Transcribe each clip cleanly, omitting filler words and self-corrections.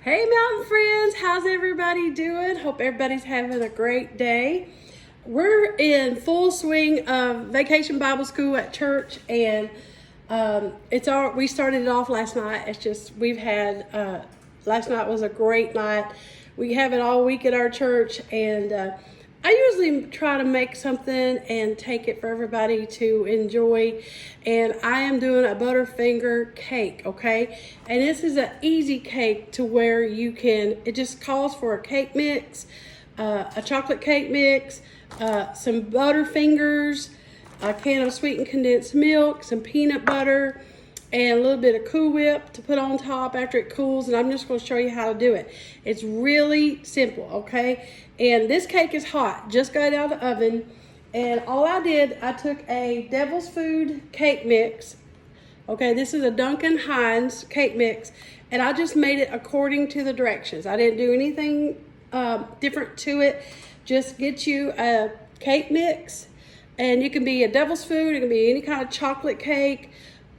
Hey mountain friends, how's everybody doing? Hope everybody's having a great day. We're in full swing of Vacation Bible School at church, and we started it off last night. It's just we've had last night was a great night. We have it all week at our church, and I usually try to make something and take it for everybody to enjoy. And I am doing a Butterfinger cake, okay? And this is an easy cake to where you can, it just calls for a cake mix, a chocolate cake mix, some Butterfingers, a can of sweetened condensed milk, some peanut butter, and a little bit of Cool Whip to put on top after it cools. And I'm just going to show you how to do it. It's really simple, okay? And this cake is hot, just got it out of the oven. And all I did, I took a Devil's Food cake mix. Okay, this is a Duncan Hines cake mix. And I just made it according to the directions. I didn't do anything different to it. Just get you a cake mix. And it can be a Devil's Food, it can be any kind of chocolate cake.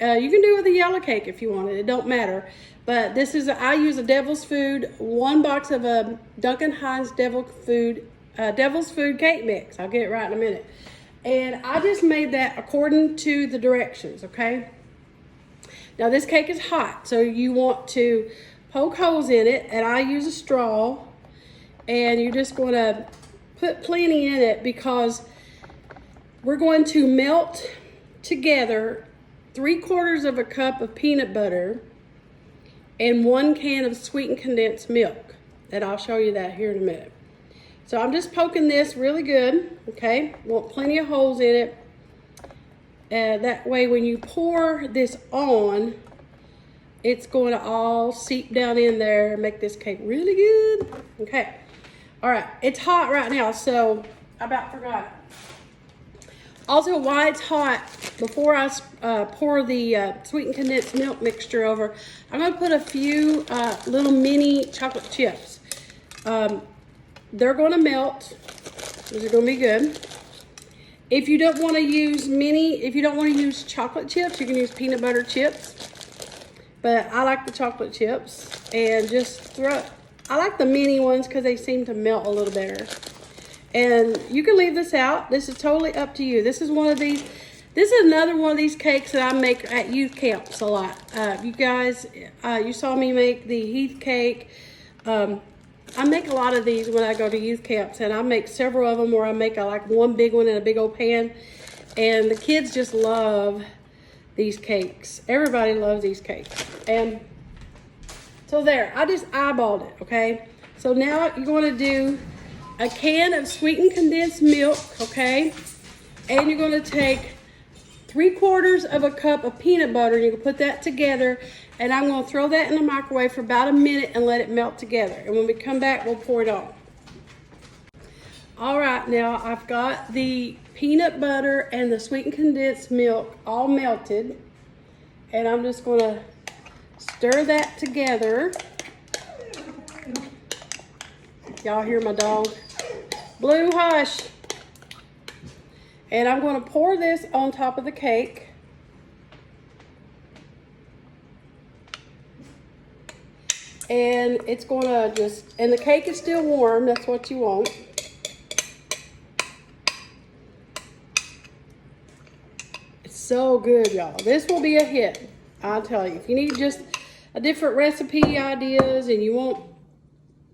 You can do it with a yellow cake if you want it. It don't matter. But this is, I use a Devil's Food, one box of a Duncan Hines Devil's Food cake mix. I'll get it right in a minute. And I just made that according to the directions, okay? Now this cake is hot, so you want to poke holes in it, and I use a straw. And you're just going to put plenty in it because we're going to melt together 3/4 of a cup of peanut butter and 1 can of sweetened condensed milk. And I'll show you that here in a minute. So I'm just poking this really good, okay? Want plenty of holes in it. That way when you pour this on, it's going to all seep down in there and make this cake really good. Okay, all right, it's hot right now, so I about forgot. Also, while it's hot, before I pour the sweetened condensed milk mixture over, I'm going to put a few little mini chocolate chips. They're going to melt. These are going to be good. If you don't want to use if you don't want to use chocolate chips, you can use peanut butter chips. But I like the chocolate chips. And just I like the mini ones because they seem to melt a little better. And you can leave this out. This is totally up to you. This is another one of these cakes that I make at youth camps a lot. You guys, you saw me make the Heath cake. I make a lot of these when I go to youth camps, and I make several of them where I make like one big one in a big old pan. And the kids just love these cakes. Everybody loves these cakes. And so there, I just eyeballed it, okay? So now you're going to do a can of sweetened condensed milk, okay? And you're going to take 3/4 of a cup of peanut butter, and you can put that together, and I'm going to throw that in the microwave for about a minute and let it melt together. And when we come back, we'll pour it on. All right, now I've got the peanut butter and the sweetened condensed milk all melted, and I'm just going to stir that together. Y'all hear my dog? Blue, hush. And I'm going to pour this on top of the cake. And it's going to and the cake is still warm. That's what you want. It's so good, y'all. This will be a hit. I'll tell you. If you need just a different recipe ideas and you want,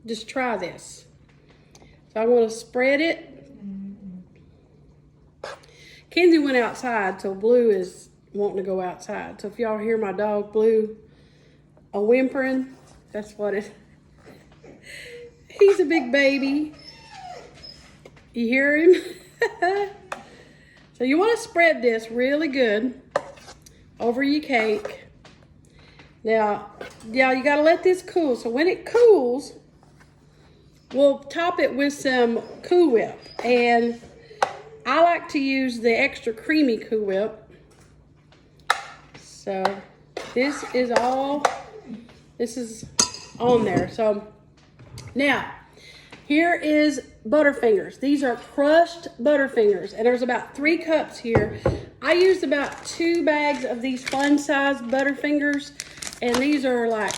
just try this. So I'm going to spread it. Kenzie went outside, so Blue is wanting to go outside. So if y'all hear my dog Blue whimpering, that's what it is. He's a big baby. You hear him? So you want to spread this really good over your cake. Now you got to let this cool. So when it cools, we'll top it with some Cool Whip. And I like to use the extra creamy Cool Whip. So this is on there. So now, here is Butterfingers. These are crushed Butterfingers, and there's about 3 cups here. I used about 2 bags of these fun size Butterfingers, and these are like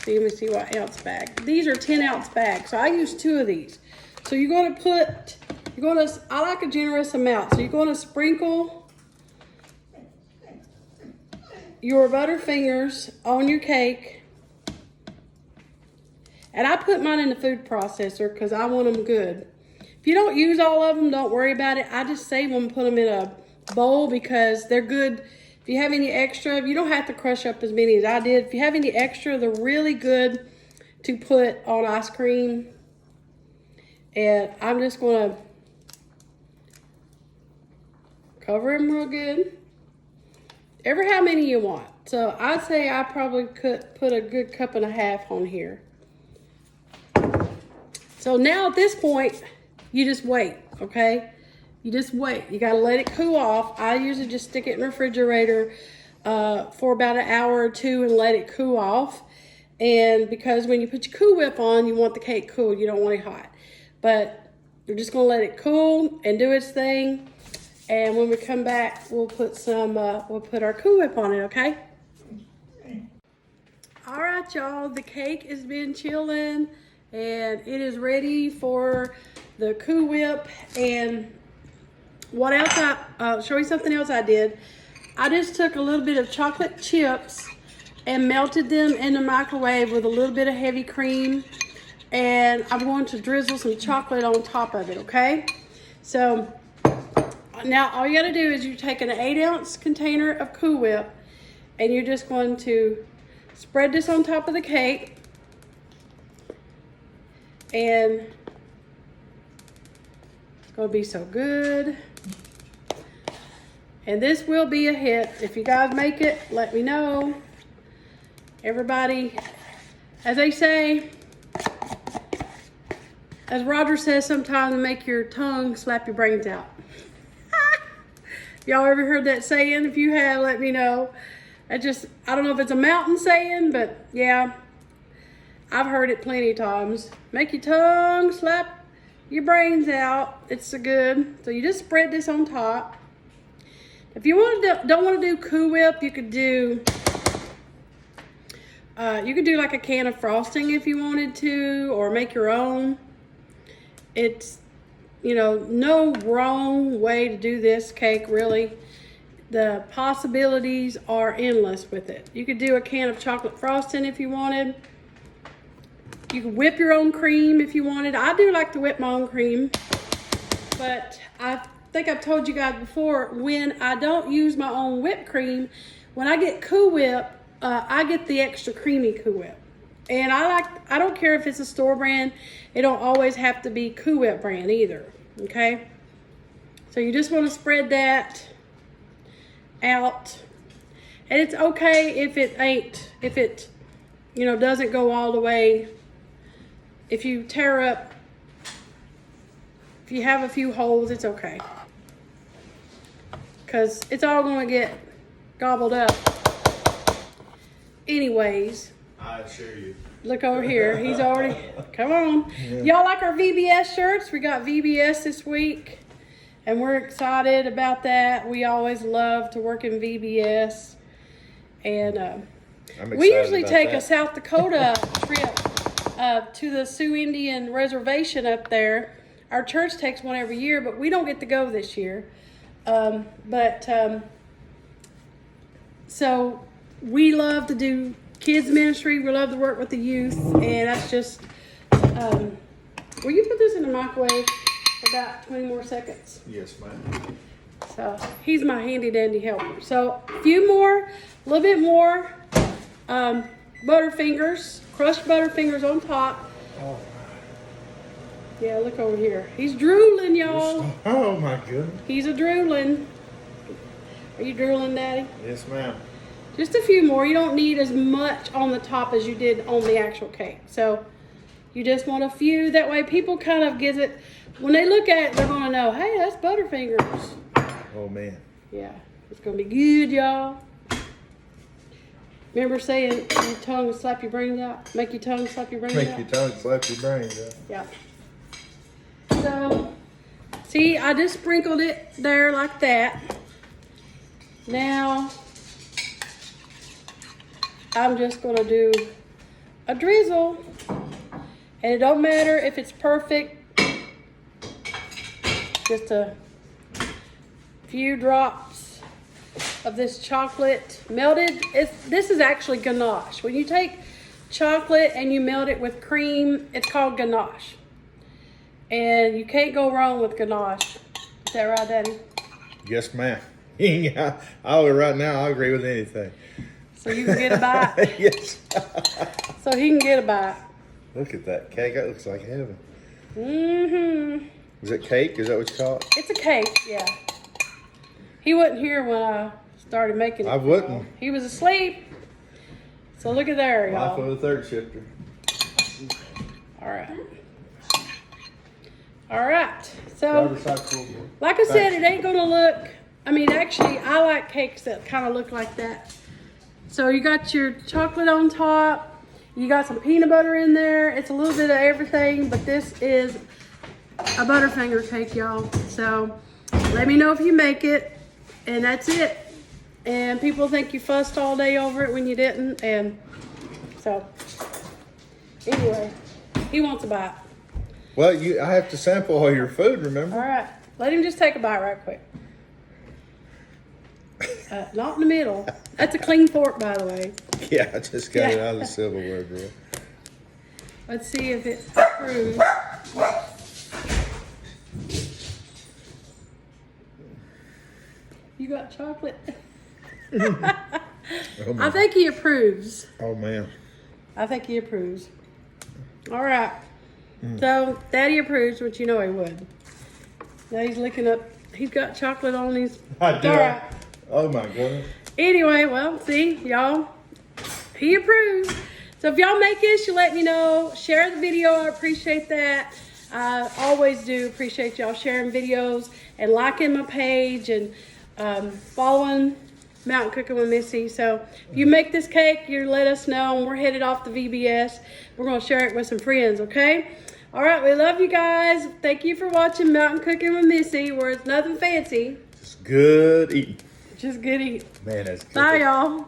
let me see what ounce bag. These are 10-ounce bags, so I use 2 of these. So you're going to I like a generous amount. So you're going to sprinkle your Butterfingers on your cake. And I put mine in the food processor because I want them good. If you don't use all of them, don't worry about it. I just save them and put them in a bowl because they're good. If you have any extra, you don't have to crush up as many as I did. If you have any extra, they're really good to put on ice cream. And I'm just going to cover them real good. Ever how many you want. So I'd say I probably could put a good 1.5 cups on here. So now at this point, you just wait, okay? You just wait. You gotta let it cool off. I usually just stick it in the refrigerator for about an hour or 2 and let it cool off. And because when you put your Cool Whip on, you want the cake cool. You don't want it hot. But you're just gonna let it cool and do its thing. And when we come back, we'll put our Cool Whip on it, okay? All right, y'all, the cake has been chilling and it is ready for the Cool Whip. And what else I'll show you something else I did. I just took a little bit of chocolate chips and melted them in the microwave with a little bit of heavy cream. And I'm going to drizzle some chocolate on top of it, okay? So now all you gotta do is you take an 8-ounce container of Cool Whip and you're just going to spread this on top of the cake. And it's gonna be so good. And this will be a hit. If you guys make it, let me know. Everybody, as they say, as Roger says sometimes, make your tongue slap your brains out. Y'all ever heard that saying? If you have, let me know. I don't know if it's a mountain saying, but yeah, I've heard it plenty of times. Make your tongue slap your brains out. It's so good. So you just spread this on top. If you don't want to do Cool Whip, you could do like a can of frosting if you wanted to, or make your own. It's, no wrong way to do this cake, really. The possibilities are endless with it. You could do a can of chocolate frosting if you wanted. You could whip your own cream if you wanted. I do like to whip my own cream, but I think I've told you guys before, when I don't use my own whipped cream, when I get Cool Whip, I get the extra creamy Cool Whip. And I don't care if it's a store brand. It don't always have to be Cool Whip brand either, okay? So you just want to spread that out. And it's okay if it doesn't go all the way. If you tear up, if you have a few holes, it's okay. Because it's all going to get gobbled up. Anyways. I assure you. Look over here. He's already, come on. Yeah. Y'all like our VBS shirts? We got VBS this week. And we're excited about that. We always love to work in VBS. And we usually take a South Dakota trip to the Sioux Indian Reservation up there. Our church takes one every year, but we don't get to go this year. So we love to do kids ministry. We love to work with the youth, and that's just, will you put this in the microwave for about 20 more seconds? Yes, ma'am. So he's my handy dandy helper. So a few more, a little bit more Butterfingers, crushed Butterfingers on top. Oh. Yeah, look over here. He's drooling, y'all. Oh my goodness. He's a drooling. Are you drooling, Daddy? Yes, ma'am. Just a few more. You don't need as much on the top as you did on the actual cake. So you just want a few. That way people kind of get it. When they look at it, they're going to know, hey, that's Butterfingers. Oh, man. Yeah, it's going to be good, y'all. Remember saying your tongue will slap your brains out? Make your tongue slap your brains out? Make your tongue slap your brains out. Yeah. So, see, I just sprinkled it there like that. Now, I'm just going to do a drizzle. And it don't matter if it's perfect. Just a few drops of this chocolate melted. This is actually ganache. When you take chocolate and you melt it with cream, it's called ganache. And you can't go wrong with ganache. Is that right, Daddy? Yes, ma'am. Right now, I agree with anything. So you can get a bite. Yes. So he can get a bite. Look at that cake. That looks like heaven. Mm-hmm. Is it cake? Is that what you call it? It's a cake, yeah. He wasn't here when I started making it. I wouldn't. He was asleep. So look at there, Life y'all. of a third shifter. All right. All right. So, Motorcycle. like I said, it ain't gonna look. I mean, actually, I like cakes that kind of look like that. So you got your chocolate on top. You got some peanut butter in there. It's a little bit of everything, but this is a Butterfinger cake, y'all. So let me know if you make it, and that's it. And people think you fussed all day over it when you didn't, and so anyway, he wants a bite. Well, I have to sample all your food, All remember? right, let him just take a bite right quick. Not in the middle. That's a clean fork, by the way. Yeah, I just got it Yeah. out of the silverware drawer. Let's see if it approves. You got chocolate? I think he approves. Oh, man. I think he approves. All right. So, Daddy approves, which you know he would. Now he's looking up. He's got chocolate on his... I do. All right. Oh, my goodness. Anyway, well, see, y'all, he approves. So if y'all make this, you let me know. Share the video. I appreciate that. I always do appreciate y'all sharing videos and liking my page and following Mountain Cooking with Missy. So if you make this cake, you let us know. And we're headed off to VBS. We're going to share it with some friends, okay? All right, we love you guys. Thank you for watching Mountain Cooking with Missy, where it's nothing fancy. Just good eating. Just good eating. Man, that's good. Bye, y'all.